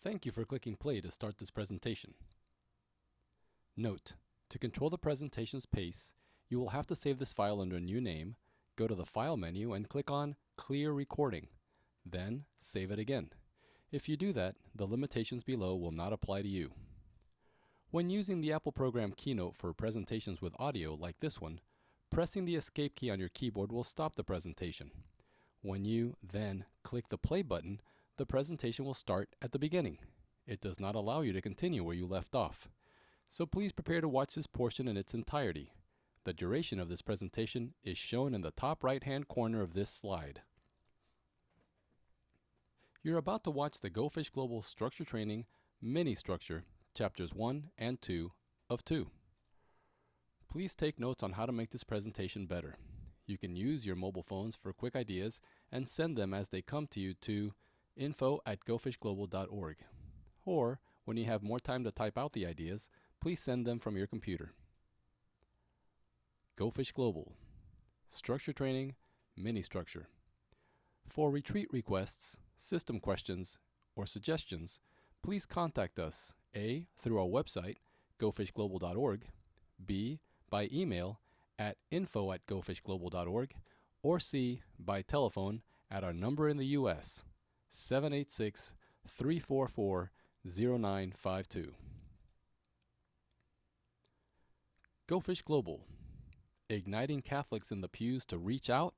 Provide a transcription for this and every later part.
Thank you for clicking play to start this presentation. Note: to control the presentation's pace, you will have to save this file under a new name, go to the File menu and click on Clear Recording. Then save it again. If you do that, the limitations below will not apply to you. When using the Apple program Keynote for presentations with audio like this one, pressing the Escape key on your keyboard will stop the presentation. When you then click the play button, the presentation will start at the beginning. It does not allow you to continue where you left off. So please prepare to watch this portion in its entirety. The duration of this presentation is shown in the top right-hand corner of this slide. You're about to watch the Go Fish Global Structure Training Mini Structure, Chapters 1 and 2 of 2. Please take notes on how to make this presentation better. You can use your mobile phones for quick ideas and send them as they come to you to info@gofishglobal.org. Or, when you have more time to type out the ideas, please send them from your computer. Go Fish Global Structure Training Mini Structure. For retreat requests, system questions, or suggestions, please contact us A. through our website, gofishglobal.org, B. by email at info@gofishglobal.org, or C. by telephone at our number in the U.S., 786-344-0952. Go Fish Global, igniting Catholics in the pews to reach out,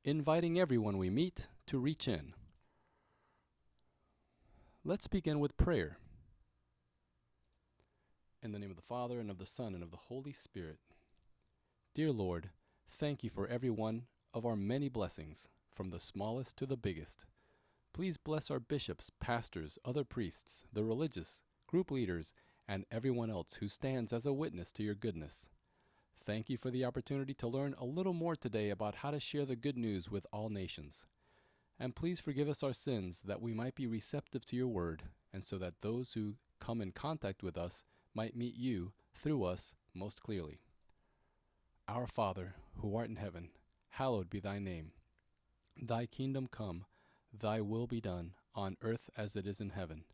inviting everyone we meet to reach in. Let's begin with prayer. In the name of the Father, and of the Son, and of the Holy Spirit. Dear Lord, thank you for every one of our many blessings, from the smallest to the biggest. Please bless our bishops, pastors, other priests, the religious, group leaders, and everyone else who stands as a witness to your goodness. Thank you for the opportunity to learn a little more today about how to share the good news with all nations. And please forgive us our sins that we might be receptive to your word, and so that those who come in contact with us might meet you through us most clearly. Our Father, who art in heaven, hallowed be thy name. Thy kingdom come, thy will be done, on earth as it is in heaven.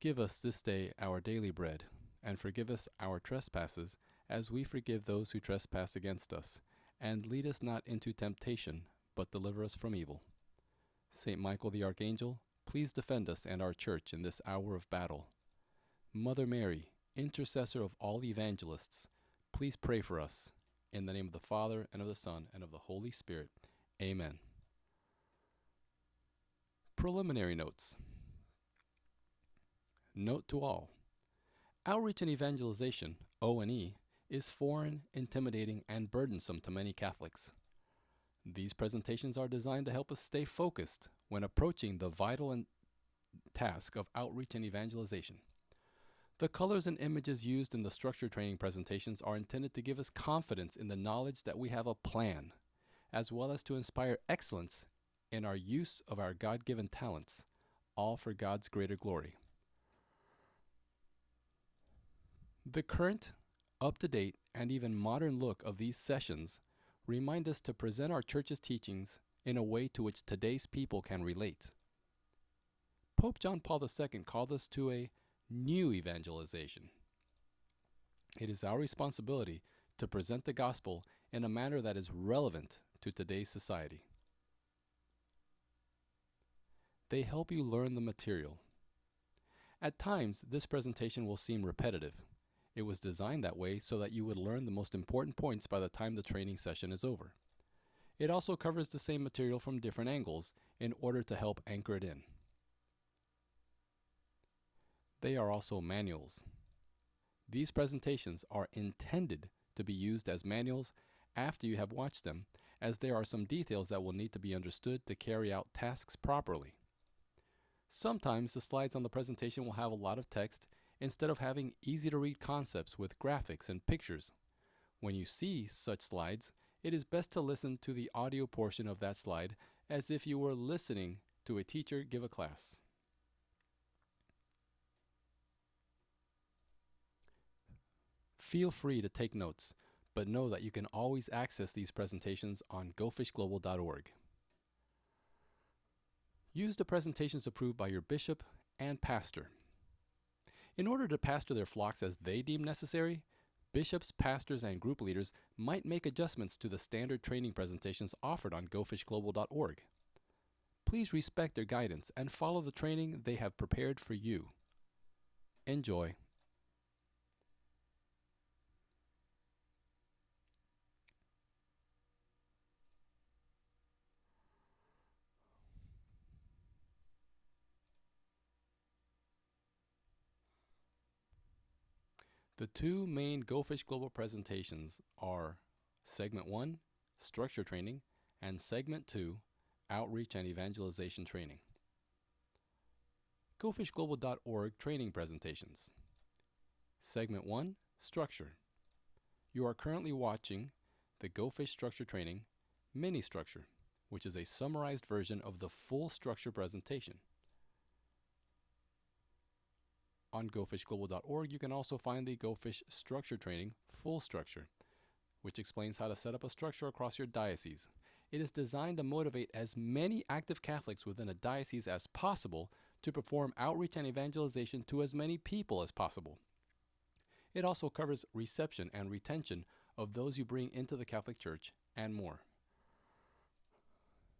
Give us this day our daily bread, and forgive us our trespasses, as we forgive those who trespass against us. And lead us not into temptation, but deliver us from evil. Saint Michael the Archangel, please defend us and our church in this hour of battle. Mother Mary, intercessor of all evangelists, please pray for us. In the name of the Father, and of the Son, and of the Holy Spirit. Amen. Preliminary notes. Note to all. Outreach and evangelization, O&E, is foreign, intimidating, and burdensome to many Catholics. These presentations are designed to help us stay focused when approaching the vital task of outreach and evangelization. The colors and images used in the structure training presentations are intended to give us confidence in the knowledge that we have a plan, as well as to inspire excellence in our use of our God-given talents, all for God's greater glory. The current, up-to-date, and even modern look of these sessions remind us to present our church's teachings in a way to which today's people can relate. Pope John Paul II called us to a new evangelization. It is our responsibility to present the gospel in a manner that is relevant to today's society. They help you learn the material. At times, this presentation will seem repetitive. It was designed that way so that you would learn the most important points by the time the training session is over. It also covers the same material from different angles in order to help anchor it in. They are also manuals. These presentations are intended to be used as manuals after you have watched them, as there are some details that will need to be understood to carry out tasks properly. Sometimes the slides on the presentation will have a lot of text instead of having easy-to-read concepts with graphics and pictures. When you see such slides, it is best to listen to the audio portion of that slide as if you were listening to a teacher give a class. Feel free to take notes, but know that you can always access these presentations on gofishglobal.org. Use the presentations approved by your bishop and pastor. In order to pastor their flocks as they deem necessary, bishops, pastors, and group leaders might make adjustments to the standard training presentations offered on gofishglobal.org. Please respect their guidance and follow the training they have prepared for you. Enjoy. The two main Go Fish Global presentations are Segment 1, Structure Training, and Segment 2, Outreach and Evangelization Training. GoFishGlobal.org Training Presentations. Segment 1, Structure. You are currently watching the Go Fish Structure Training Mini Structure, which is a summarized version of the full structure presentation. On gofishglobal.org, you can also find the Go Fish Structure Training Full Structure, which explains how to set up a structure across your diocese. It is designed to motivate as many active Catholics within a diocese as possible to perform outreach and evangelization to as many people as possible. It also covers reception and retention of those you bring into the Catholic Church and more.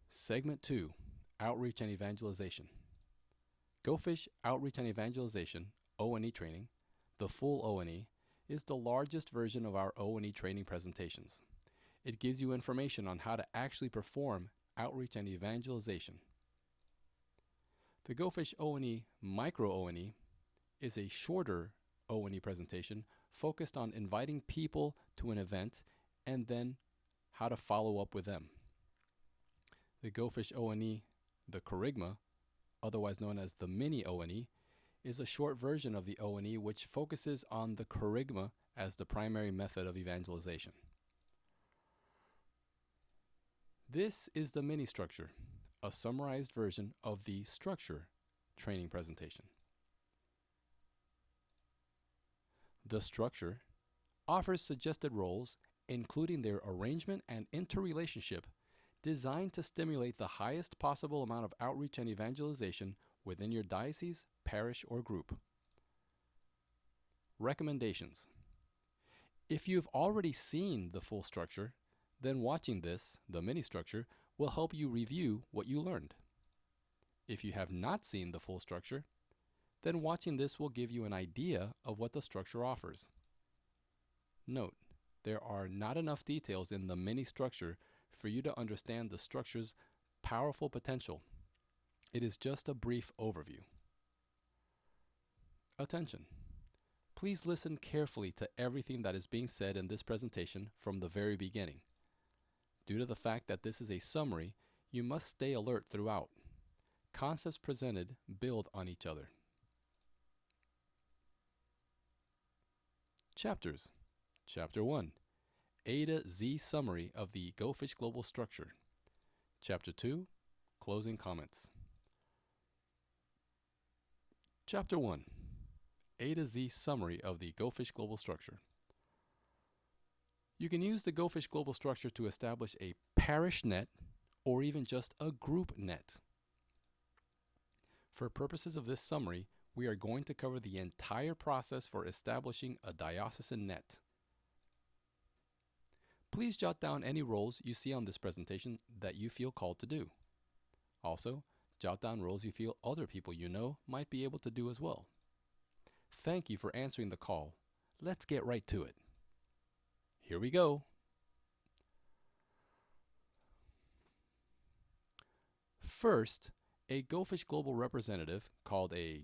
Segment 2, Outreach and Evangelization. Go Fish Outreach and Evangelization O&E training, the full O&E, is the largest version of our O&E training presentations. It gives you information on how to actually perform outreach and evangelization. The Go Fish O&E Micro O&E is a shorter O&E presentation focused on inviting people to an event and then how to follow up with them. The Go Fish O&E, the Kerygma, otherwise known as the Mini O&E, is a short version of the O&E which focuses on the Kerygma as the primary method of evangelization. This is the mini structure, a summarized version of the structure training presentation. The structure offers suggested roles, including their arrangement and interrelationship, designed to stimulate the highest possible amount of outreach and evangelization within your diocese, parish, or group. Recommendations. If you've already seen the full structure, then watching this, the mini structure, will help you review what you learned. If you have not seen the full structure, then watching this will give you an idea of what the structure offers. Note, there are not enough details in the mini structure for you to understand the structure's powerful potential. It is just a brief overview. Attention. Please listen carefully to everything that is being said in this presentation from the very beginning. Due to the fact that this is a summary, you must stay alert throughout. Concepts presented build on each other. Chapters. Chapter 1. A to Z summary of the Go Fish Global structure. Chapter 2. Closing comments. Chapter 1. A to Z summary of the Go Fish Global structure. You can use the Go Fish Global structure to establish a parish net or even just a group net. For purposes of this summary, we are going to cover the entire process for establishing a diocesan net. Please jot down any roles you see on this presentation that you feel called to do. Also, jot down roles you feel other people you know might be able to do as well. Thank you for answering the call. Let's get right to it. Here we go. First, a Go Fish Global representative, called a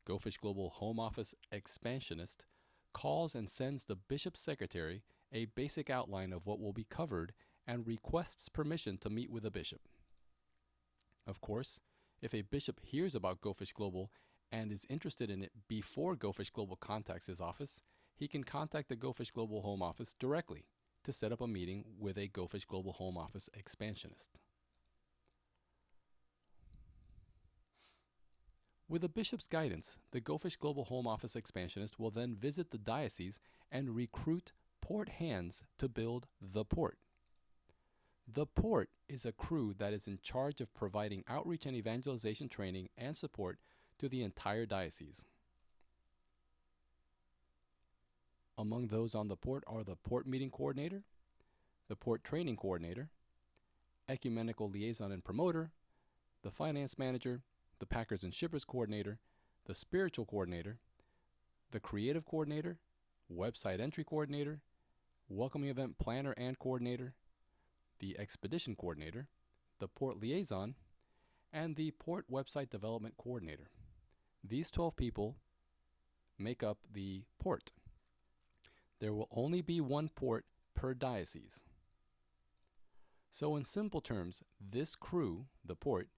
Go Fish Global Home Office Expansionist, calls and sends the bishop's secretary a basic outline of what will be covered and requests permission to meet with a bishop. Of course, if a bishop hears about Go Fish Global and is interested in it before Go Fish Global contacts his office, he can contact the Go Fish Global Home Office directly to set up a meeting with a Go Fish Global Home Office Expansionist. With the bishop's guidance, the Go Fish Global Home Office Expansionist will then visit the diocese and recruit port hands to build the port. The port is a crew that is in charge of providing outreach and evangelization training and support to the entire diocese. Among those on the port are the port meeting coordinator, the port training coordinator, ecumenical liaison and promoter, the finance manager, the packers and shippers coordinator, the spiritual coordinator, the creative coordinator, website entry coordinator, welcoming event planner and coordinator, the expedition coordinator, the port liaison, and the port website development coordinator. These 12 people make up the port. There will only be one port per diocese. So in simple terms, this crew, the port,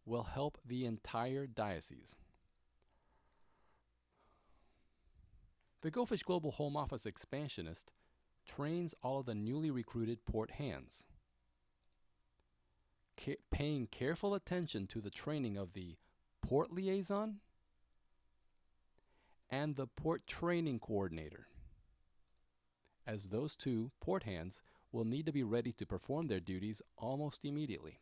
will help the entire diocese. The Go Fish Global Home Office Expansionist trains all of the newly recruited port hands, paying careful attention to the training of the port liaison and the port training coordinator, as those two port hands will need to be ready to perform their duties almost immediately.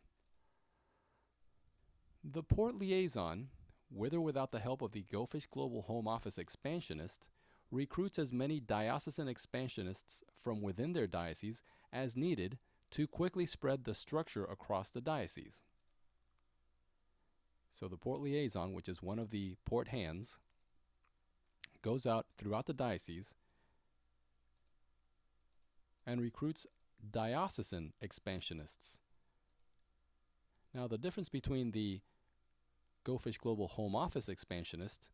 The port liaison, with or without the help of the Go Fish Global Home Office Expansionist, recruits as many diocesan expansionists from within their diocese as needed to quickly spread the structure across the diocese. So the port liaison, which is one of the port hands, goes out throughout the diocese and recruits diocesan expansionists. Now, the difference between the Go Fish Global Home Office Expansionist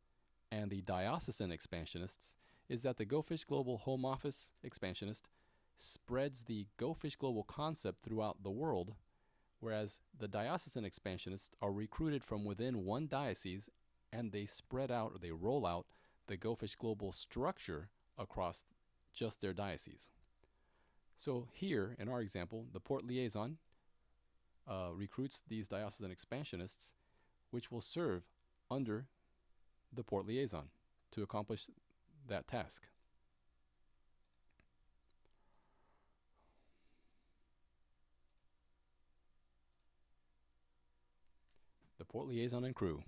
and the diocesan expansionists is that the Go Fish Global Home Office Expansionist spreads the Go Fish Global concept throughout the world, whereas the diocesan expansionists are recruited from within one diocese and they spread out, or they roll out, the Go Fish Global structure across just their diocese. So here, in our example, the port liaison recruits these diocesan expansionists, which will serve under the port liaison to accomplish that task. The port liaison and crew.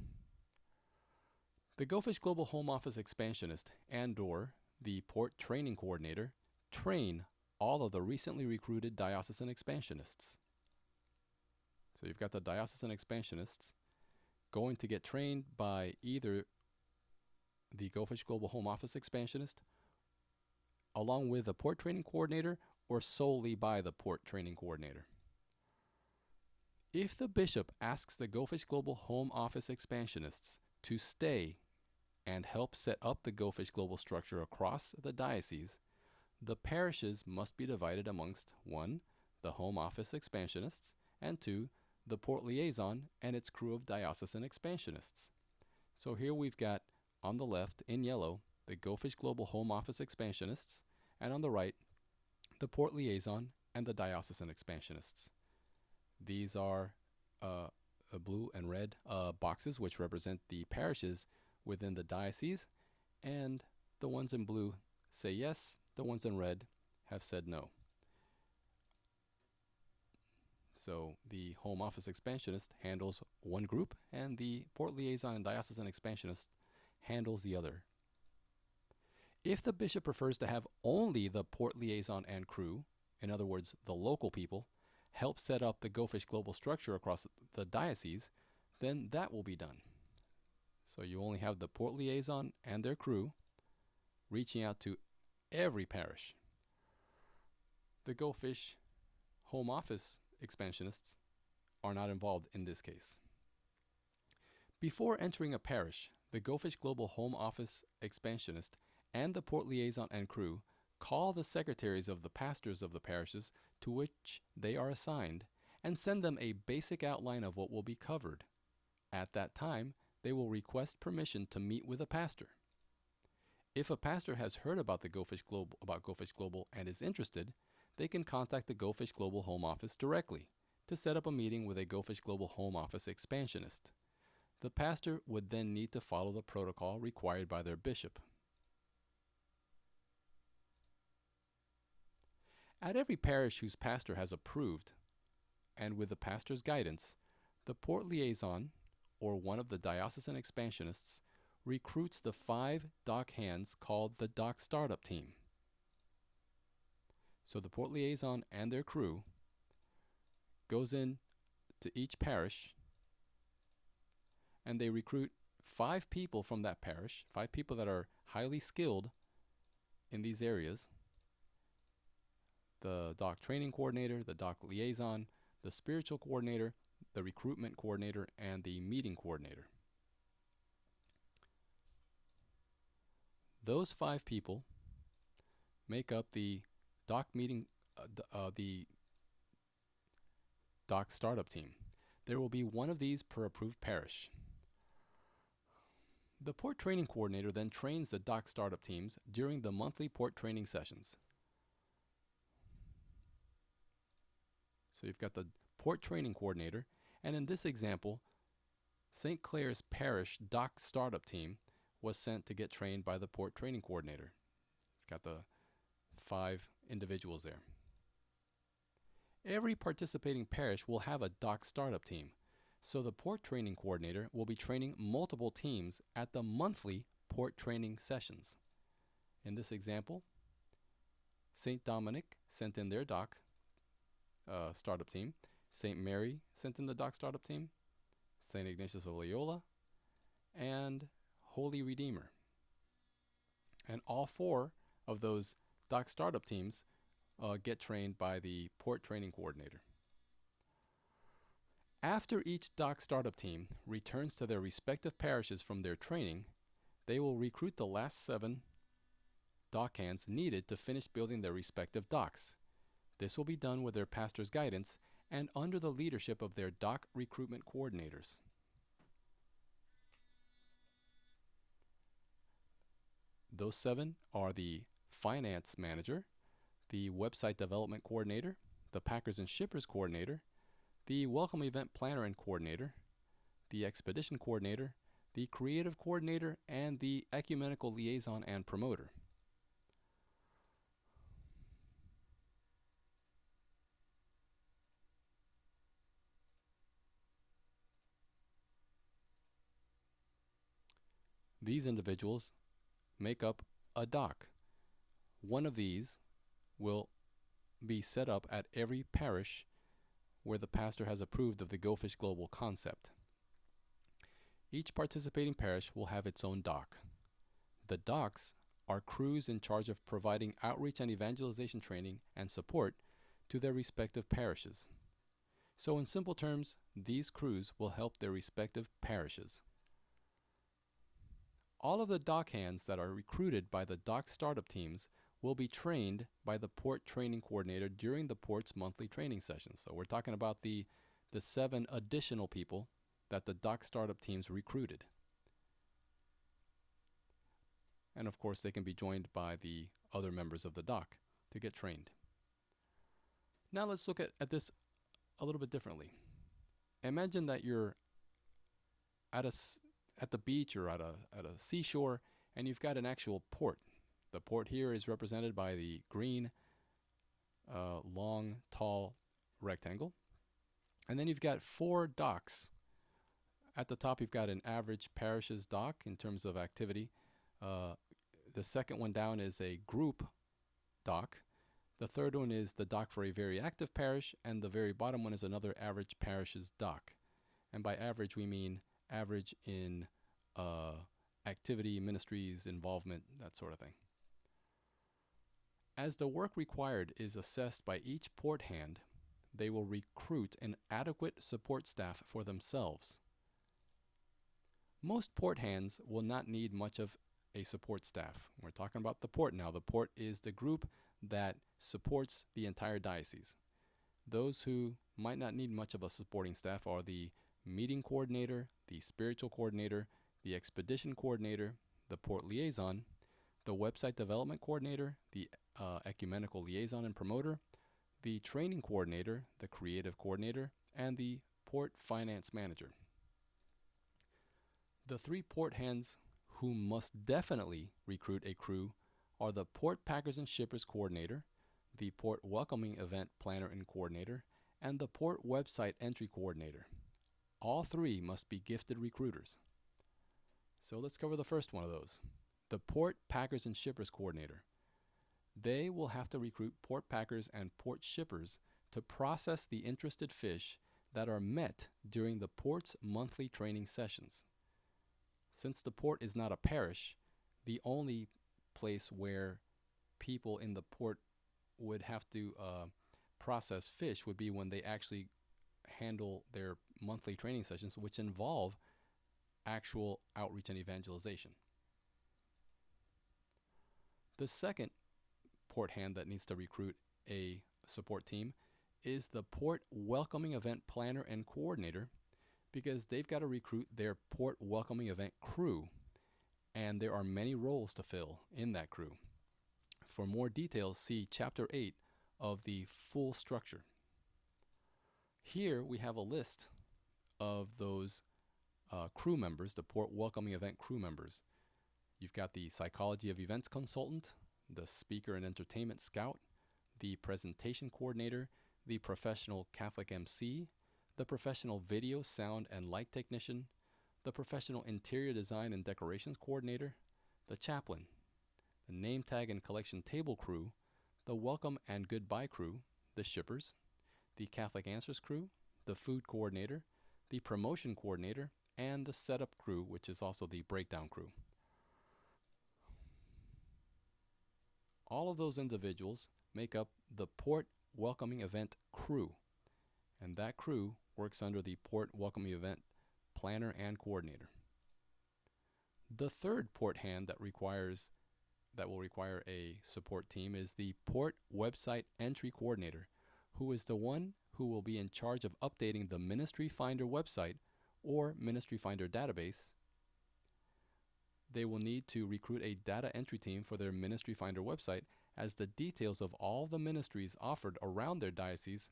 The Go Fish Global Home Office Expansionist and/or the port training coordinator train all of the recently recruited diocesan expansionists. So you've got the diocesan expansionists going to get trained by either the Go Fish Global Home Office Expansionist along with the port training coordinator or solely by the port training coordinator. If the bishop asks the Go Fish Global Home Office Expansionists to stay and help set up the Go Fish Global structure across the diocese, the parishes must be divided amongst 1. The Home Office Expansionists, and 2. The Port Liaison and its crew of diocesan expansionists. So here we've got, on the left, in yellow, the Go Fish Global Home Office Expansionists, and on the right, the Port Liaison and the diocesan expansionists. These are blue and red boxes, which represent the parishes within the diocese, and the ones in blue say yes, the ones in red have said no. So the Home Office Expansionist handles one group, and the Port Liaison and Diocesan Expansionist handles the other. If the bishop prefers to have only the Port Liaison and crew, in other words, the local people, help set up the Go Fish Global structure across the diocese, then that will be done. So you only have the Port Liaison and their crew reaching out to every parish. The Go Fish Home Office Expansionists are not involved in this case. Before entering a parish, the Go Fish Global Home Office Expansionist and the Port Liaison and crew call the secretaries of the pastors of the parishes to which they are assigned and send them a basic outline of what will be covered. At that time, they will request permission to meet with a pastor. If a pastor has heard about Go Fish Global and is interested, they can contact the Go Fish Global Home Office directly to set up a meeting with a Go Fish Global Home Office expansionist. The pastor would then need to follow the protocol required by their bishop. At every parish whose pastor has approved, and with the pastor's guidance, the Port Liaison or one of the diocesan expansionists recruits the 5 dock hands called the dock startup team. So the port liaison and their crew goes in to each parish and they recruit 5 people from that parish, 5 people that are highly skilled in these areas: the dock training coordinator, the dock liaison, the spiritual coordinator, the recruitment coordinator, and the meeting coordinator. Those 5 people make up the dock meeting, the dock startup team. There will be one of these per approved parish. The port training coordinator then trains the dock startup teams during the monthly port training sessions. So you've got the port training coordinator, and in this example, St. Clair's Parish dock startup team was sent to get trained by the port training coordinator. You've got the 5 individuals there. Every participating parish will have a dock startup team, so the port training coordinator will be training multiple teams at the monthly port training sessions. In this example, St. Dominic sent in their dock startup team, St. Mary sent in the dock startup team, St. Ignatius of Loyola, and Holy Redeemer. And all 4 of those dock startup teams get trained by the port training coordinator. After each dock startup team returns to their respective parishes from their training, they will recruit the last 7 dock hands needed to finish building their respective docks. This will be done with their pastor's guidance and under the leadership of their dock recruitment coordinators. Those 7 are the finance manager, the website development coordinator, the packers and shippers coordinator, the welcome event planner and coordinator, the expedition coordinator, the creative coordinator, and the ecumenical liaison and promoter. These individuals make up a dock. One of these will be set up at every parish where the pastor has approved of the Go Fish Global concept. Each participating parish will have its own dock. The docks are crews in charge of providing outreach and evangelization training and support to their respective parishes. So in simple terms, these crews will help their respective parishes. All of the dock hands that are recruited by the dock startup teams will be trained by the port training coordinator during the port's monthly training sessions. So we're talking about the 7 additional people that the dock startup teams recruited. And of course, they can be joined by the other members of the dock to get trained. Now let's look at this a little bit differently. Imagine that you're at the beach or at a seashore, and you've got an actual port. The port here is represented by the green, long, tall rectangle. And then you've got 4 docks. At the top, you've got an average parish's dock in terms of activity. The second one down is a group dock. The third one is the dock for a very active parish, and the very bottom one is another average parish's dock. And by average, we mean average in activity, ministries, involvement, that sort of thing. As the work required is assessed by each port hand, they will recruit an adequate support staff for themselves. Most port hands will not need much of a support staff. We're talking about the port now. The port is the group that supports the entire diocese. Those who might not need much of a supporting staff are the meeting coordinator, the spiritual coordinator, the expedition coordinator, the port liaison, the website development coordinator, the ecumenical liaison and promoter, the training coordinator, the creative coordinator, and the port finance manager. The 3 port hands who must definitely recruit a crew are the port packers and shippers coordinator, the port welcoming event planner and coordinator, and the port website entry coordinator. All three must be gifted recruiters. So let's cover the first one of those. The Port Packers and Shippers Coordinator. They will have to recruit port packers and port shippers to process the interested fish that are met during the port's monthly training sessions. Since the port is not a parish, the only place where people in the port would have to process fish would be when they actually handle their monthly training sessions, which involve actual outreach and evangelization. The second port hand that needs to recruit a support team is the port welcoming event planner and coordinator, because they've got to recruit their port welcoming event crew, and there are many roles to fill in that crew. For more details, see Chapter 8 of the full structure. Here we have a list of those crew members, the port welcoming event crew members. You've got the psychology of events consultant, the speaker and entertainment scout, the presentation coordinator, the professional Catholic MC, the professional video, sound, and light technician, the professional interior design and decorations coordinator, the chaplain, the name tag and collection table crew, the welcome and goodbye crew, the shippers, the Catholic Answers crew, the food coordinator, the promotion coordinator, and the setup crew, which is also the breakdown crew. All of those individuals make up the port welcoming event crew, and that crew works under the port welcoming event planner and coordinator. The third port hand that will require a support team is the port website entry coordinator, who is the one who will be in charge of updating the Ministry Finder website or Ministry Finder database. They will need to recruit a data entry team for their Ministry Finder website, as the details of all the ministries offered around their diocese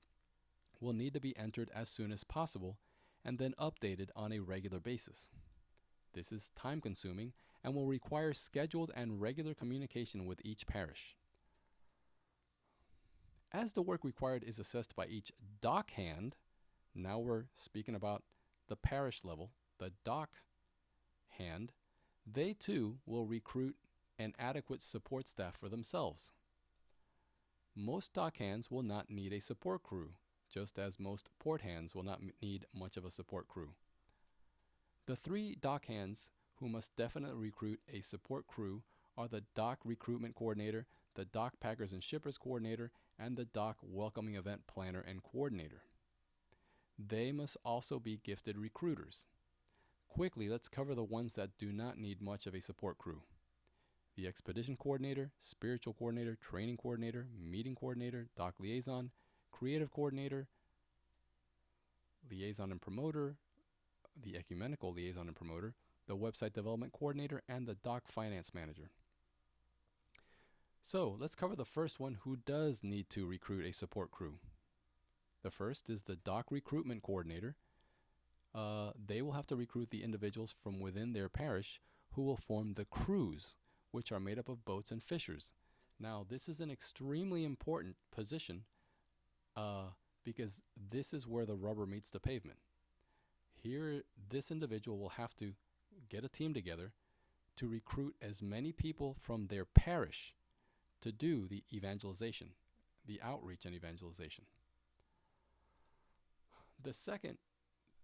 will need to be entered as soon as possible and then updated on a regular basis. This is time-consuming and will require scheduled and regular communication with each parish. As the work required is assessed by each dock hand, now we're speaking about the parish level, the dock hand, they too will recruit an adequate support staff for themselves. Most dock hands will not need a support crew, just as most port hands will not need much of a support crew. The three dock hands who must definitely recruit a support crew are the dock recruitment coordinator, the dock packers and shippers coordinator, and the dock welcoming event planner and coordinator. They must also be gifted recruiters. Quickly, let's cover the ones that do not need much of a support crew. The expedition coordinator, spiritual coordinator, training coordinator, meeting coordinator, dock liaison, creative coordinator, liaison and promoter, the ecumenical liaison and promoter, the website development coordinator, and the dock finance manager. So let's cover the first one who does need to recruit a support crew. The first is the dock recruitment coordinator. They will have to recruit the individuals from within their parish who will form the crews, which are made up of boats and fishers. Now, this is an extremely important position because this is where the rubber meets the pavement. Here, this individual will have to get a team together to recruit as many people from their parish to do the evangelization, the outreach and evangelization. The second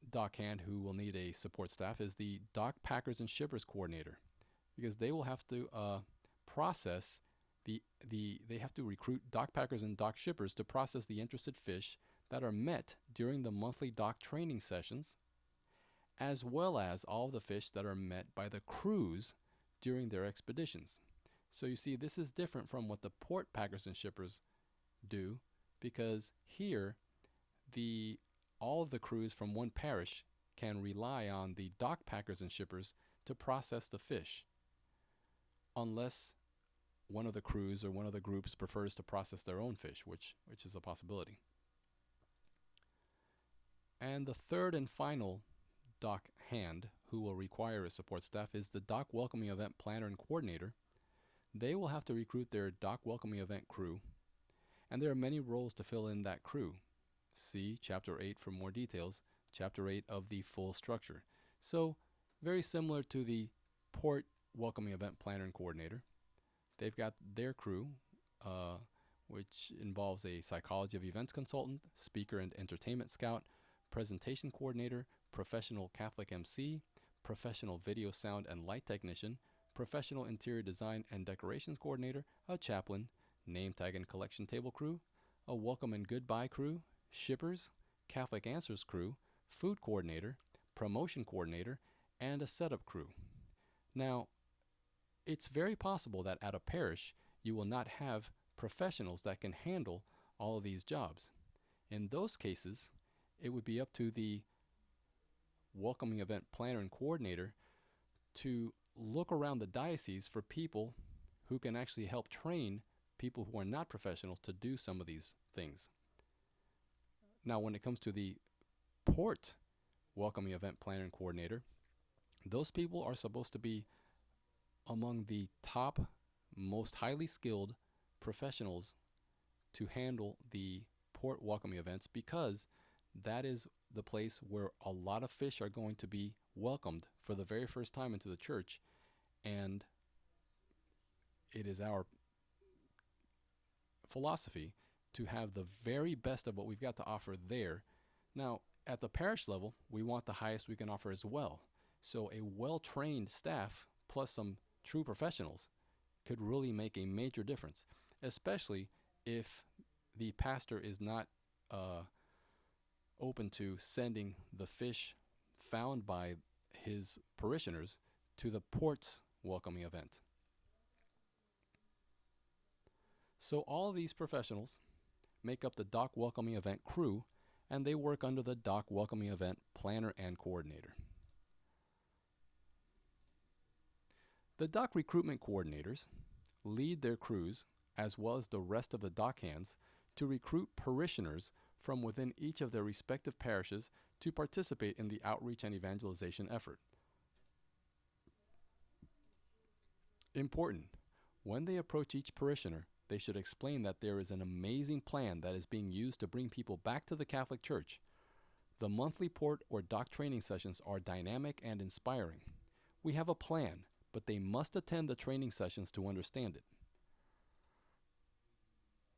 dock hand who will need a support staff is the dock packers and shippers coordinator, because they will have to process they have to recruit dock packers and dock shippers to process the interested fish that are met during the monthly dock training sessions, as well as all the fish that are met by the crews during their expeditions. So you see, this is different from what the port packers and shippers do, because here all of the crews from one parish can rely on the dock packers and shippers to process the fish, unless one of the crews or one of the groups prefers to process their own fish, which is a possibility. And the third and final dock hand who will require a support staff is the dock welcoming event planner and coordinator. They will have to recruit their dock welcoming event crew, and there are many roles to fill in that crew. See Chapter 8 for more details, Chapter 8 of the full structure. So very similar to the port welcoming event planner and coordinator. They've got their crew, which involves a psychology of events consultant, speaker and entertainment scout, presentation coordinator, professional Catholic MC, professional video sound and light technician, professional interior design and decorations coordinator, a chaplain, name tag and collection table crew, a welcome and goodbye crew, shippers, Catholic Answers crew, food coordinator, promotion coordinator, and a setup crew. Now, it's very possible that at a parish you will not have professionals that can handle all of these jobs. In those cases, it would be up to the welcoming event planner and coordinator to look around the diocese for people who can actually help train people who are not professionals to do some of these things. Now, when it comes to the port welcoming event planner and coordinator, those people are supposed to be among the top, most highly skilled professionals to handle the port welcoming events, because that is the place where a lot of fish are going to be welcomed for the very first time into the church, and it is our philosophy to have the very best of what we've got to offer there. Now, at the parish level, we want the highest we can offer as well. So a well-trained staff plus some true professionals could really make a major difference, especially if the pastor is not open to sending the fish found by his parishioners to the port's welcoming event. So all of these professionals make up the dock welcoming event crew, and they work under the dock welcoming event planner and coordinator. The dock recruitment coordinators lead their crews, as well as the rest of the dock hands, to recruit parishioners from within each of their respective parishes to participate in the outreach and evangelization effort. Important: when they approach each parishioner, they should explain that there is an amazing plan that is being used to bring people back to the Catholic Church. The monthly port or dock training sessions are dynamic and inspiring. We have a plan, but they must attend the training sessions to understand it.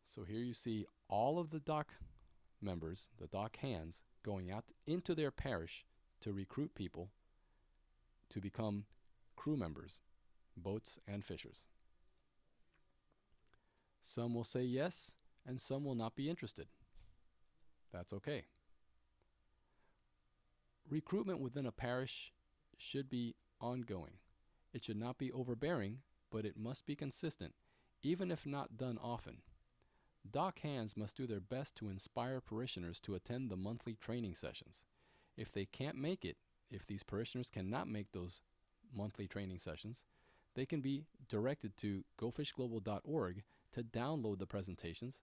So here you see all of the dock members, the dock hands, going out into their parish to recruit people to become crew members, boats and fishers. Some will say yes, and some will not be interested. That's okay. Recruitment within a parish should be ongoing. It should not be overbearing, but it must be consistent, even if not done often. Dock hands must do their best to inspire parishioners to attend the monthly training sessions. If they can't make it, if these parishioners cannot make those monthly training sessions, they can be directed to gofishglobal.org to download the presentations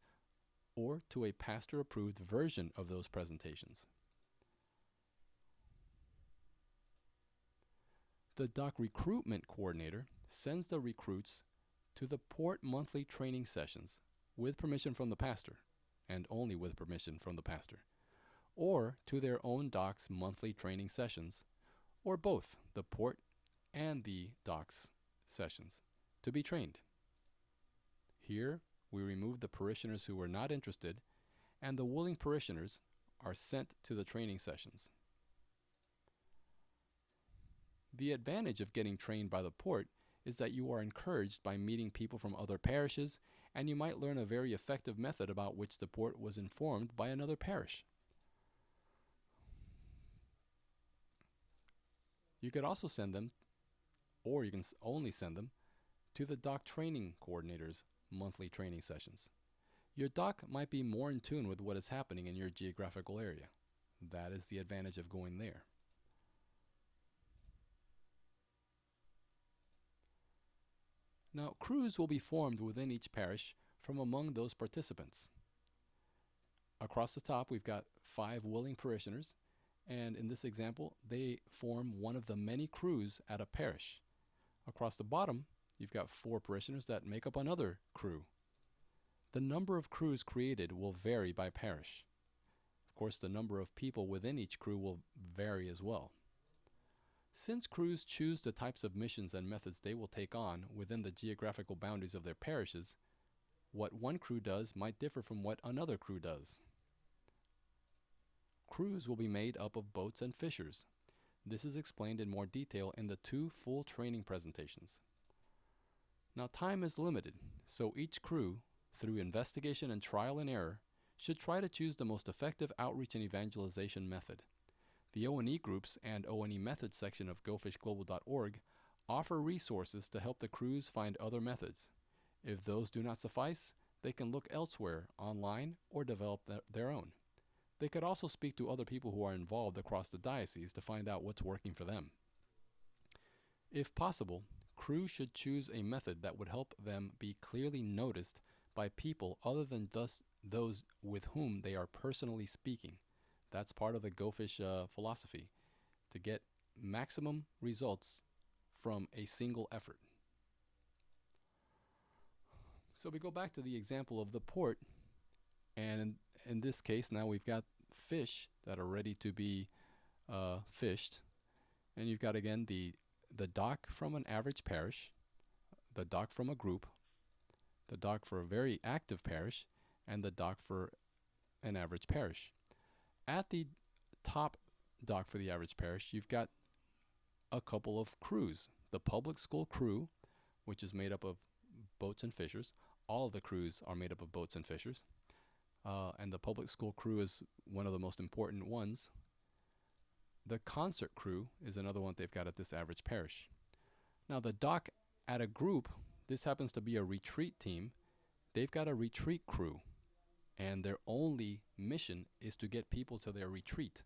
or to a pastor-approved version of those presentations. The dock recruitment coordinator sends the recruits to the port monthly training sessions with permission from the pastor, and only with permission from the pastor, or to their own dock's monthly training sessions, or both the port and the dock's sessions, to be trained. Here, we remove the parishioners who were not interested, and the willing parishioners are sent to the training sessions. The advantage of getting trained by the port is that you are encouraged by meeting people from other parishes, and you might learn a very effective method about which the port was informed by another parish. You could also send them, or you can only send them, to the dock training coordinator's monthly training sessions. Your dock might be more in tune with what is happening in your geographical area. That is the advantage of going there. Now, crews will be formed within each parish from among those participants. Across the top, we've got 5 willing parishioners, and in this example, they form one of the many crews at a parish. Across the bottom, you've got 4 parishioners that make up another crew. The number of crews created will vary by parish. Of course, the number of people within each crew will vary as well. Since crews choose the types of missions and methods they will take on within the geographical boundaries of their parishes, what one crew does might differ from what another crew does. Crews will be made up of boats and fishers. This is explained in more detail in the 2 full training presentations. Now, time is limited, so each crew, through investigation and trial and error, should try to choose the most effective outreach and evangelization method. The O&E groups and O&E methods section of gofishglobal.org offer resources to help the crews find other methods. If those do not suffice, they can look elsewhere, online, or develop their own. They could also speak to other people who are involved across the diocese to find out what's working for them. If possible, crews should choose a method that would help them be clearly noticed by people other than those with whom they are personally speaking. That's part of the GoFish philosophy, to get maximum results from a single effort. So we go back to the example of the port, and in this case now we've got fish that are ready to be fished, and you've got again the dock from an average parish, the dock from a group, the dock for a very active parish, and the dock for an average parish. At the top dock for the average parish, you've got a couple of crews. The public school crew, which is made up of boats and fishers. All of the crews are made up of boats and fishers. And the public school crew is one of the most important ones. The concert crew is another one they've got at this average parish. Now the dock at a group, this happens to be a retreat team. They've got a retreat crew, and their only mission is to get people to their retreat.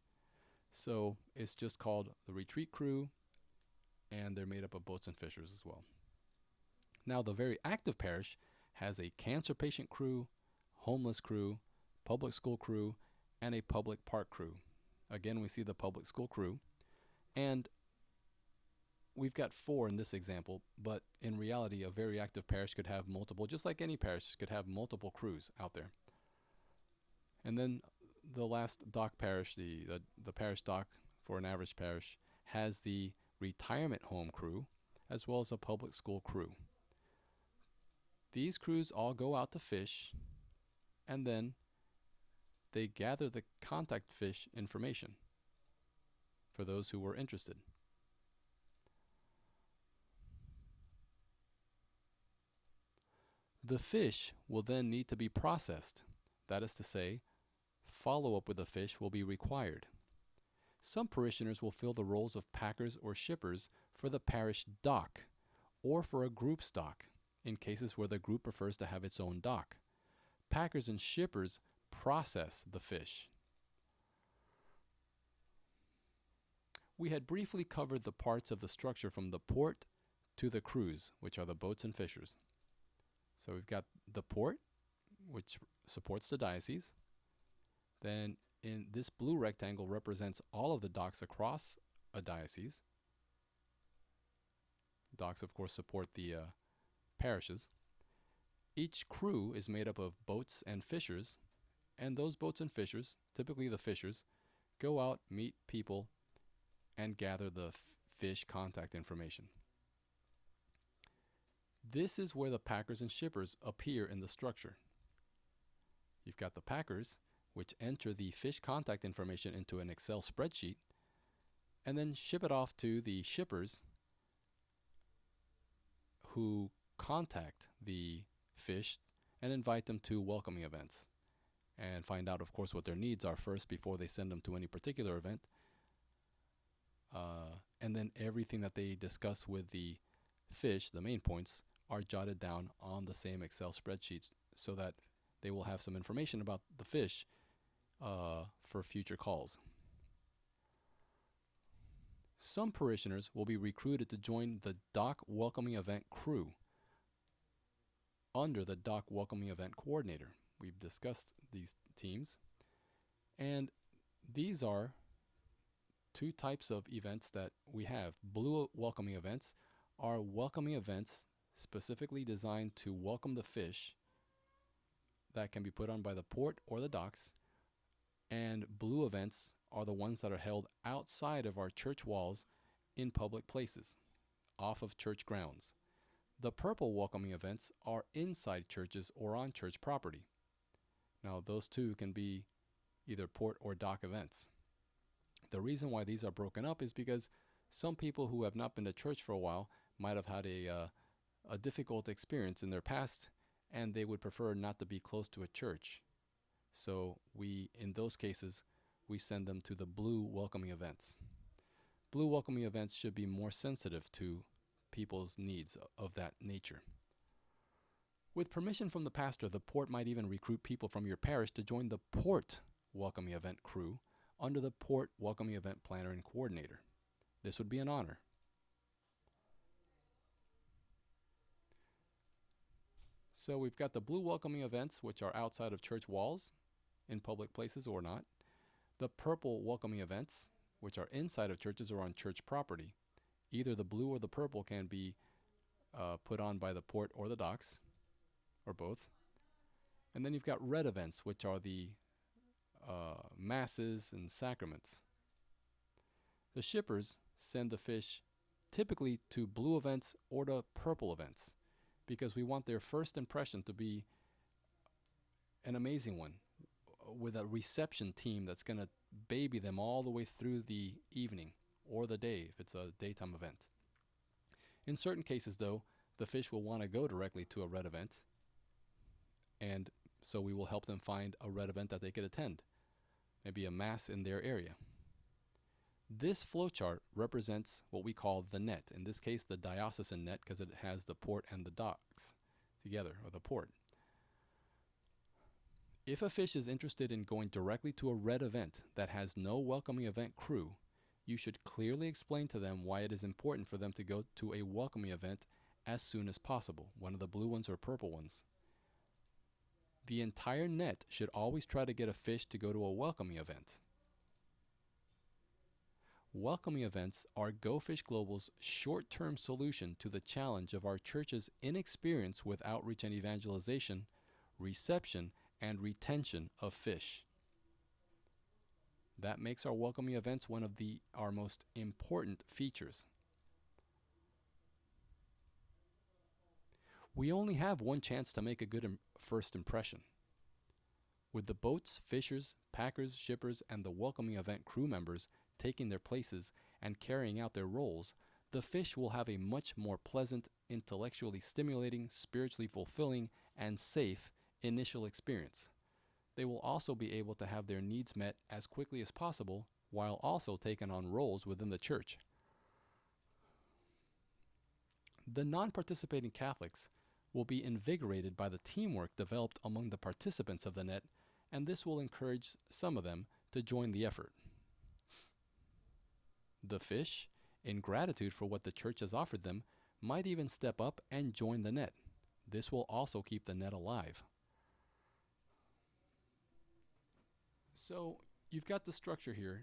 So it's just called the retreat crew, and they're made up of boats and fishers as well. Now the very active parish has a cancer patient crew, homeless crew, public school crew, and a public park crew. Again, we see the public school crew, and we've got 4 in this example, but in reality a very active parish could have multiple, just like any parish could have multiple crews out there. And then the last dock parish, the parish dock for an average parish, has the retirement home crew as well as a public school crew. These crews all go out to fish, and then they gather the contact fish information for those who were interested. The fish will then need to be processed. That is to say, follow-up with the fish will be required. Some parishioners will fill the roles of packers or shippers for the parish dock, or for a group's dock, in cases where the group prefers to have its own dock. Packers and shippers process the fish. We had briefly covered the parts of the structure from the port to the crews, which are the boats and fishers. So we've got the port, which supports the diocese. Then in this blue rectangle represents all of the docks across a diocese. Docks, of course, support the parishes. Each crew is made up of boats and fishers, and those boats and fishers, typically the fishers, go out, meet people, and gather the fish contact information. This is where the packers and shippers appear in the structure. You've got the packers, which enter the fish contact information into an Excel spreadsheet, and then ship it off to the shippers, who contact the fish and invite them to welcoming events, and find out, of course, what their needs are first before they send them to any particular event. And then everything that they discuss with the fish, the main points, are jotted down on the same Excel spreadsheets so that they will have some information about the fish for future calls. Some parishioners will be recruited to join the dock welcoming event crew under the dock welcoming event coordinator. We've discussed these teams, and these are 2 types of events that we have. Blue welcoming events are welcoming events specifically designed to welcome the fish that can be put on by the port or the docks, and blue events are the ones that are held outside of our church walls in public places, off of church grounds. The purple welcoming events are inside churches or on church property. Now, those two can be either port or dock events. The reason why these are broken up is because some people who have not been to church for a while might have had a difficult experience in their past, and they would prefer not to be close to a church. So in those cases, we send them to the blue welcoming events. Blue welcoming events should be more sensitive to people's needs of that nature. With permission from the pastor, the port might even recruit people from your parish to join the port welcoming event crew under the port welcoming event planner and coordinator. This would be an honor. So we've got the blue welcoming events, which are outside of church walls, in public places or not. The purple welcoming events, which are inside of churches or on church property. Either the blue or the purple can be put on by the port or the docks, or both. And then you've got red events, which are the masses and sacraments. The shippers send the fish typically to blue events or to purple events because we want their first impression to be an amazing one with a reception team that's going to baby them all the way through the evening or the day if it's a daytime event. In certain cases, though, the fish will want to go directly to a red event, and so we will help them find a red event that they could attend, maybe a mass in their area. This flowchart represents what we call the net, in this case the diocesan net because it has the port and the docks together, or the port. If a fish is interested in going directly to a red event that has no welcoming event crew, you should clearly explain to them why it is important for them to go to a welcoming event as soon as possible, one of the blue ones or purple ones. The entire net should always try to get a fish to go to a welcoming event. Welcoming events are Go Fish Global's short-term solution to the challenge of our church's inexperience with outreach and evangelization, reception, and retention of fish. That makes our welcoming events one of our most important features. We only have one chance to make a good first impression. With the boats, fishers, packers, shippers, and the welcoming event crew members taking their places and carrying out their roles, the fish will have a much more pleasant, intellectually stimulating, spiritually fulfilling, and safe initial experience. They will also be able to have their needs met as quickly as possible while also taking on roles within the church. The non-participating Catholics will be invigorated by the teamwork developed among the participants of the net, and this will encourage some of them to join the effort. The fish, in gratitude for what the church has offered them, might even step up and join the net. This will also keep the net alive. So you've got the structure here,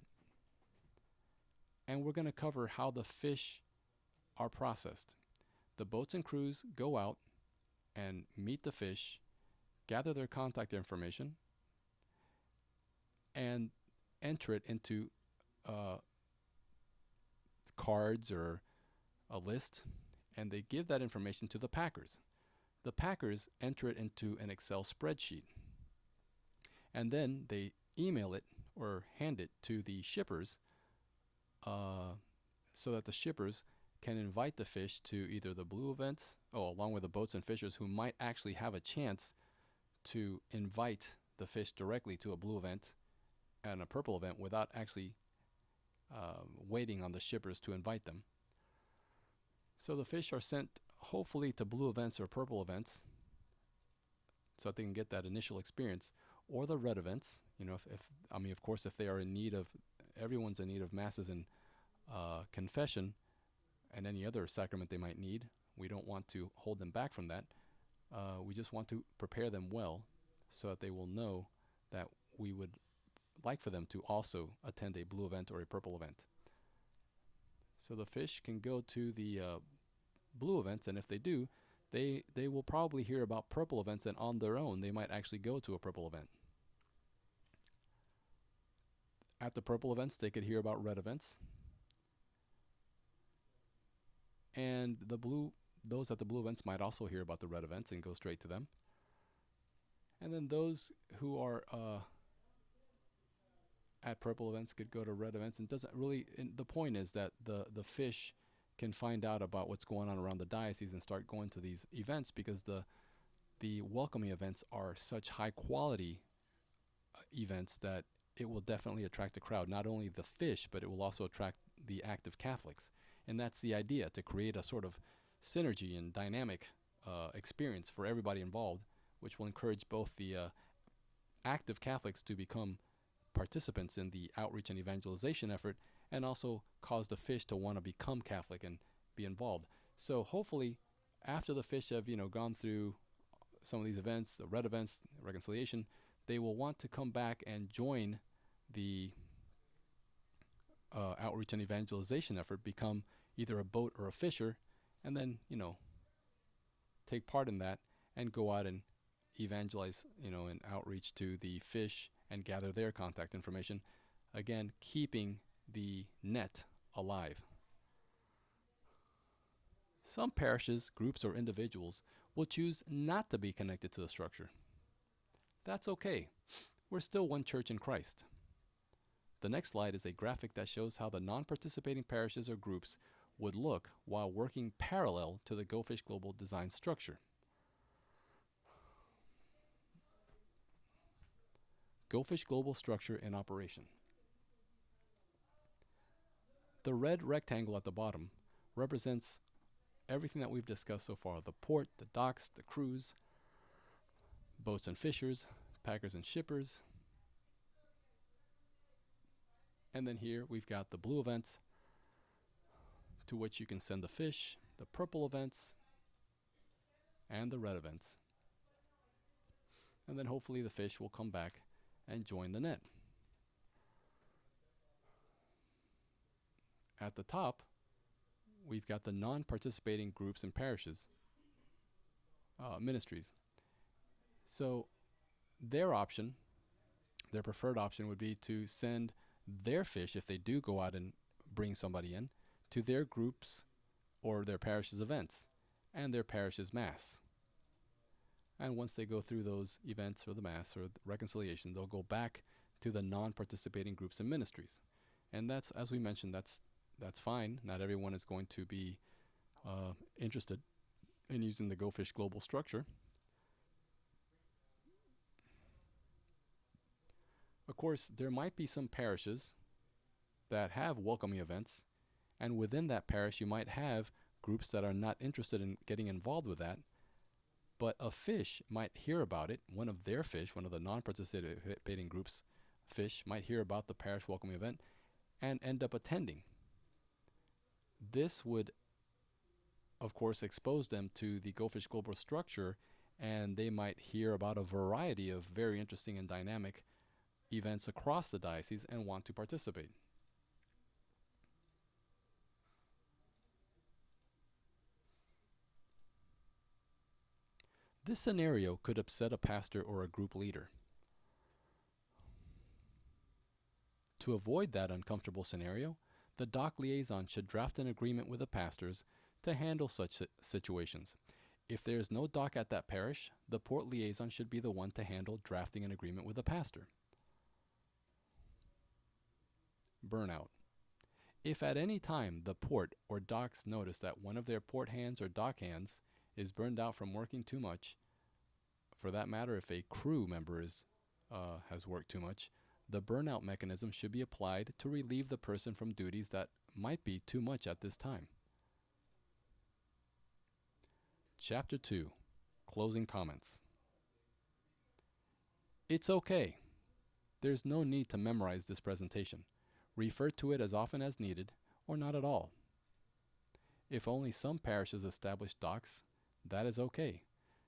and we're going to cover how the fish are processed. The boats and crews go out and meet the fish, gather their contact information, and enter it into cards or a list, and they give that information to the packers. The packers enter it into an Excel spreadsheet, and then they email it or hand it to the shippers so that the shippers can invite the fish to either the blue events, along with the boats and fishers who might actually have a chance to invite the fish directly to a blue event and a purple event without actually waiting on the shippers to invite them. So the fish are sent hopefully to blue events or purple events so that they can get that initial experience, or the red events. Of course, if they are in need of, everyone's in need of masses and confession and any other sacrament they might need. We don't want to hold them back from that. We just want to prepare them well so that they will know that we would like for them to also attend a blue event or a purple event. So the fish can go to the blue events, and if they do, they will probably hear about purple events, and on their own they might actually go to a purple event. At the purple events, they could hear about red events. And those at the blue events might also hear about the red events and go straight to them. And then those who are at purple events could go to red events, and doesn't really. And the point is that the fish can find out about what's going on around the diocese and start going to these events, because the welcoming events are such high quality events that it will definitely attract a crowd. Not only the fish, but it will also attract the active Catholics. And that's the idea, to create a sort of synergy and dynamic experience for everybody involved, which will encourage both the active Catholics to become participants in the outreach and evangelization effort, and also cause the fish to want to become Catholic and be involved. So hopefully, after the fish have gone through some of these events, the red events, reconciliation, they will want to come back and join the outreach and evangelization effort, become either a boat or a fisher, and then take part in that and go out and evangelize, and outreach to the fish and gather their contact information. Again, keeping the net alive. Some parishes, groups, or individuals will choose not to be connected to the structure. That's okay. We're still one church in Christ. The next slide is a graphic that shows how the non-participating parishes or groups would look while working parallel to the Go Fish Global design structure. Go Fish Global structure in operation. The red rectangle at the bottom represents everything that we've discussed so far: the port, the docks, the crews, boats and fishers, packers and shippers. And then here we've got the blue events, to which you can send the fish, the purple events, and the red events. And then hopefully the fish will come back and join the net. At the top, we've got the non-participating groups and parishes, ministries. So their preferred option would be to send their fish, if they do go out and bring somebody in, to their groups or their parish's events and their parish's mass. And once they go through those events or the mass or the reconciliation, they'll go back to the non-participating groups and ministries. And that's, as we mentioned, that's fine. Not everyone is going to be interested in using the Go Fish Global structure. Of course, there might be some parishes that have welcoming events, and within that parish you might have groups that are not interested in getting involved with that, but a fish might hear about it. One of their fish, one of the non-participating groups' fish, might hear about the parish welcoming event and end up attending. This would, of course, expose them to the Go Fish Global structure, and they might hear about a variety of very interesting and dynamic events across the diocese and want to participate. This scenario could upset a pastor or a group leader. To avoid that uncomfortable scenario, the DOC liaison should draft an agreement with the pastors to handle such situations. If there is no DOC at that parish, the port liaison should be the one to handle drafting an agreement with the pastor. Burnout. If at any time the port or docks notice that one of their port hands or dock hands is burned out from working too much, for that matter, if a crew member has worked too much, the burnout mechanism should be applied to relieve the person from duties that might be too much at this time. Chapter 2. Closing comments. It's okay. There's no need to memorize this presentation. Refer to it as often as needed, or not at all. If only some parishes establish docks, that is okay.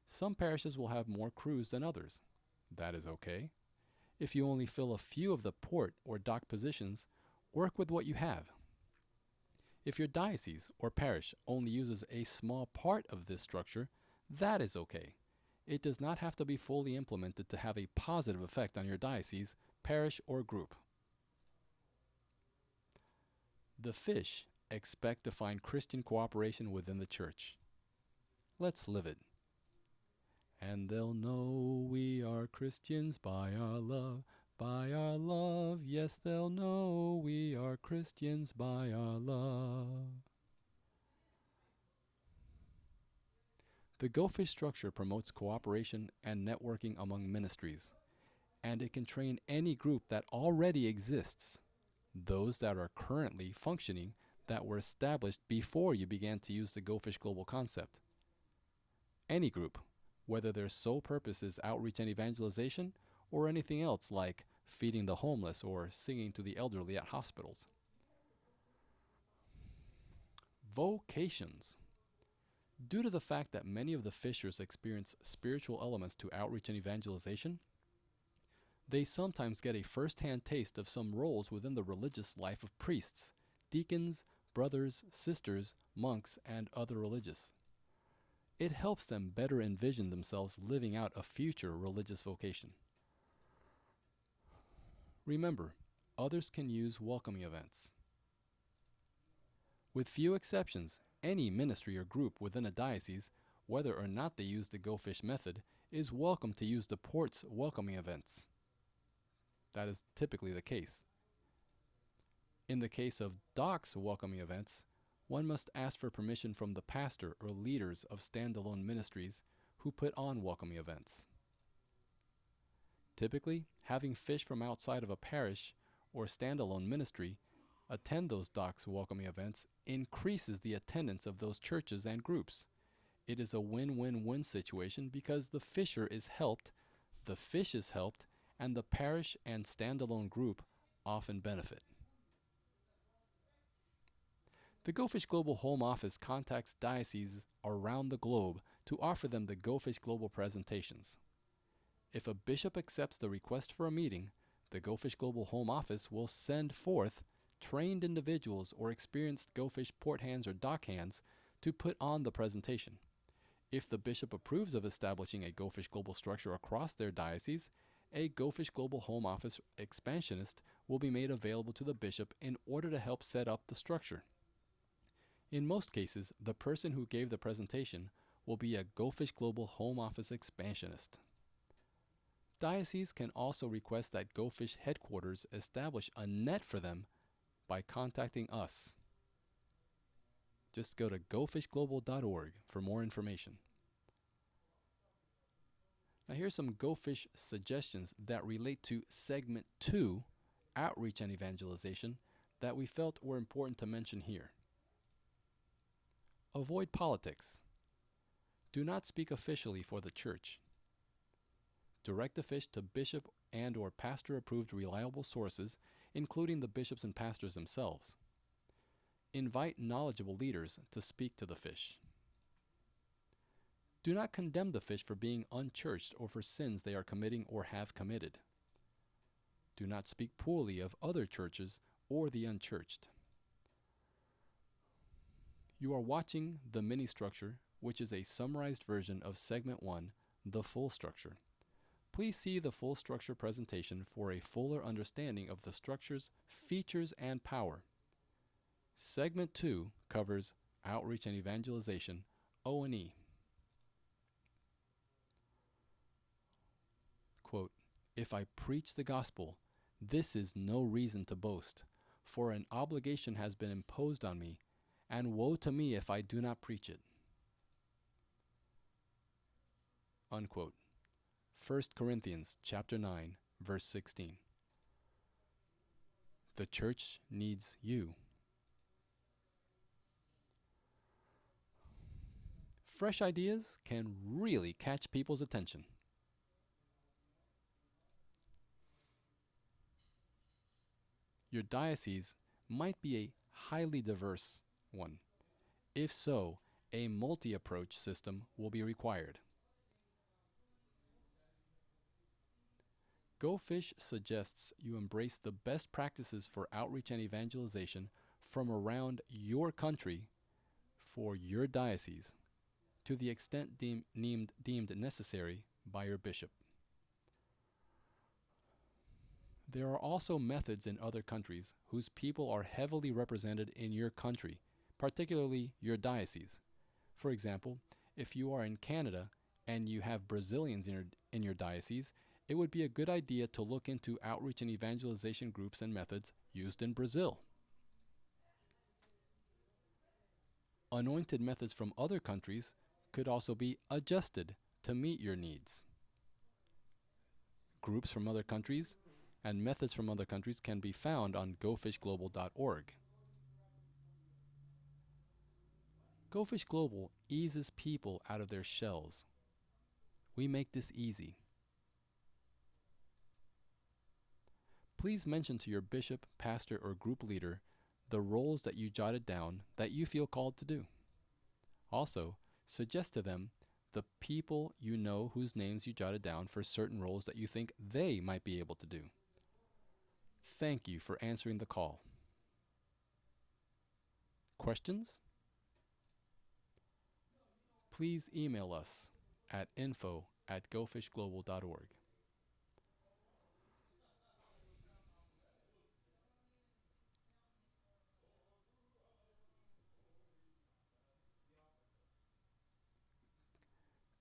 Some parishes will have more crews than others. That is okay. If you only fill a few of the port or dock positions, work with what you have. If your diocese or parish only uses a small part of this structure, that is okay. It does not have to be fully implemented to have a positive effect on your diocese, parish, or group. The fish expect to find Christian cooperation within the church. Let's live it. And they'll know we are Christians by our love. By our love, yes, they'll know we are Christians by our love. The Go Fish structure promotes cooperation and networking among ministries, and it can train any group that already exists, those that are currently functioning that were established before you began to use the Go Fish Global concept. Any group, whether their sole purpose is outreach and evangelization, or anything else like feeding the homeless or singing to the elderly at hospitals. Vocations. Due to the fact that many of the fishers experience spiritual elements to outreach and evangelization, they sometimes get a first-hand taste of some roles within the religious life of priests, deacons, brothers, sisters, monks, and other religious. It helps them better envision themselves living out a future religious vocation. Remember, others can use welcoming events. With few exceptions, any ministry or group within a diocese, whether or not they use the Go Fish method, is welcome to use the port's welcoming events. That is typically the case. In the case of DOC's welcoming events, one must ask for permission from the pastor or leaders of standalone ministries who put on welcoming events. Typically, having fish from outside of a parish or standalone ministry attend those DOC's welcoming events increases the attendance of those churches and groups. It is a win-win-win situation because the fisher is helped, the fish is helped, and the parish and standalone group often benefit. The Go Fish Global Home Office contacts dioceses around the globe to offer them the Go Fish Global presentations. If a bishop accepts the request for a meeting, the Go Fish Global Home Office will send forth trained individuals or experienced Go Fish port hands or dock hands to put on the presentation. If the bishop approves of establishing a Go Fish Global structure across their diocese, a Go Fish Global Home Office expansionist will be made available to the bishop in order to help set up the structure. In most cases, the person who gave the presentation will be a Go Fish Global Home Office expansionist. Dioceses can also request that Go Fish headquarters establish a net for them by contacting us. Just go to gofishglobal.org for more information. Now here's some Go Fish suggestions that relate to Segment 2, Outreach and Evangelization, that we felt were important to mention here. Avoid politics. Do not speak officially for the church. Direct the fish to bishop and or pastor-approved reliable sources, including the bishops and pastors themselves. Invite knowledgeable leaders to speak to the fish. Do not condemn the fish for being unchurched or for sins they are committing or have committed. Do not speak poorly of other churches or the unchurched. You are watching the mini structure, which is a summarized version of Segment 1, the full structure. Please see the full structure presentation for a fuller understanding of the structure's features and power. Segment 2 covers Outreach and Evangelization, O&E. Quote, "If I preach the gospel, this is no reason to boast, for an obligation has been imposed on me, and woe to me if I do not preach it." Unquote. 1 Corinthians chapter 9, verse 16. The church needs you. Fresh ideas can really catch people's attention. Your diocese might be a highly diverse one. If so, a multi-approach system will be required. Go Fish suggests you embrace the best practices for outreach and evangelization from around your country for your diocese, to the extent deemed necessary by your bishop. There are also methods in other countries whose people are heavily represented in your country, particularly your diocese. For example, if you are in Canada and you have Brazilians in your diocese, it would be a good idea to look into outreach and evangelization groups and methods used in Brazil. Anointed methods from other countries could also be adjusted to meet your needs. Groups from other countries and methods from other countries can be found on gofishglobal.org. Go Fish Global eases people out of their shells. We make this easy. Please mention to your bishop, pastor, or group leader the roles that you jotted down that you feel called to do. Also, suggest to them the people you know whose names you jotted down for certain roles that you think they might be able to do. Thank you for answering the call. Questions? Please email us at info@gofishglobal.org.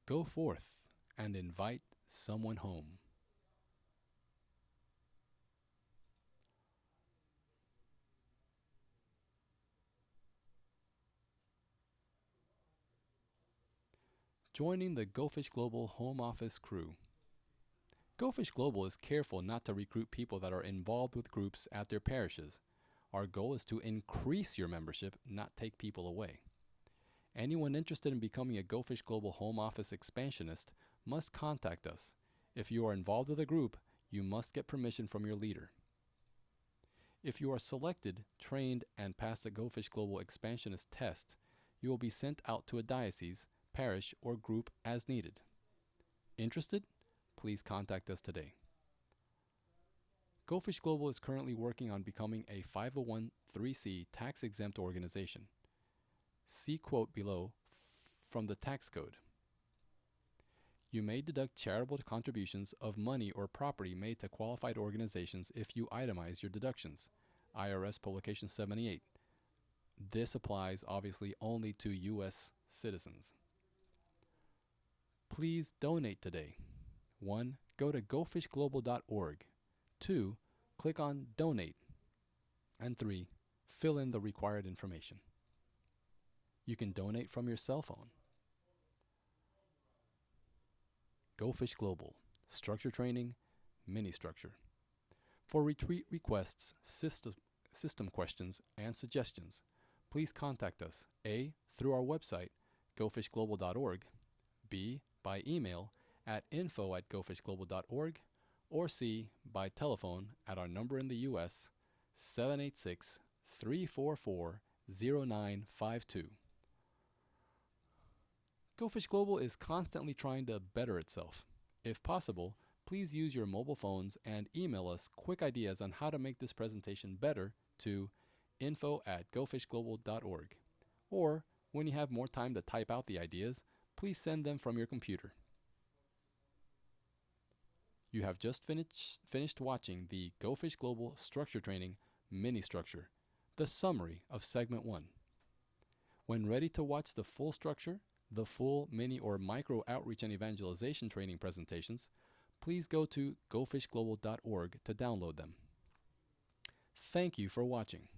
Go forth and invite someone home. Joining the Go Fish Global home office crew. Go Fish Global is careful not to recruit people that are involved with groups at their parishes. Our goal is to increase your membership, not take people away. Anyone interested in becoming a Go Fish Global home office expansionist must contact us. If you are involved with a group, you must get permission from your leader. If you are selected, trained, and pass the Go Fish Global expansionist test, you will be sent out to a diocese, parish, or group as needed. Interested? Please contact us today. Go Fish Global is currently working on becoming a 501(c) tax-exempt organization. See quote below from the tax code. You may deduct charitable contributions of money or property made to qualified organizations if you itemize your deductions. IRS Publication 78. This applies obviously only to U.S. citizens. Please donate today. 1. Go to gofishglobal.org. 2. Click on Donate. And 3. Fill in the required information. You can donate from your cell phone. Go Fish Global. Structure training, mini structure. For retreat requests, system questions, and suggestions, please contact us A. through our website, gofishglobal.org, B. by email at info@gofishglobal.org, or C. by telephone at our number in the U.S., 786-344-0952. Go Fish Global is constantly trying to better itself. If possible, please use your mobile phones and email us quick ideas on how to make this presentation better to info@gofishglobal.org. Or, when you have more time to type out the ideas, please send them from your computer. You have just finished watching the Go Fish Global Structure Training Mini Structure, the summary of Segment 1. When ready to watch the full structure, the full mini or micro outreach and evangelization training presentations, please go to gofishglobal.org to download them. Thank you for watching.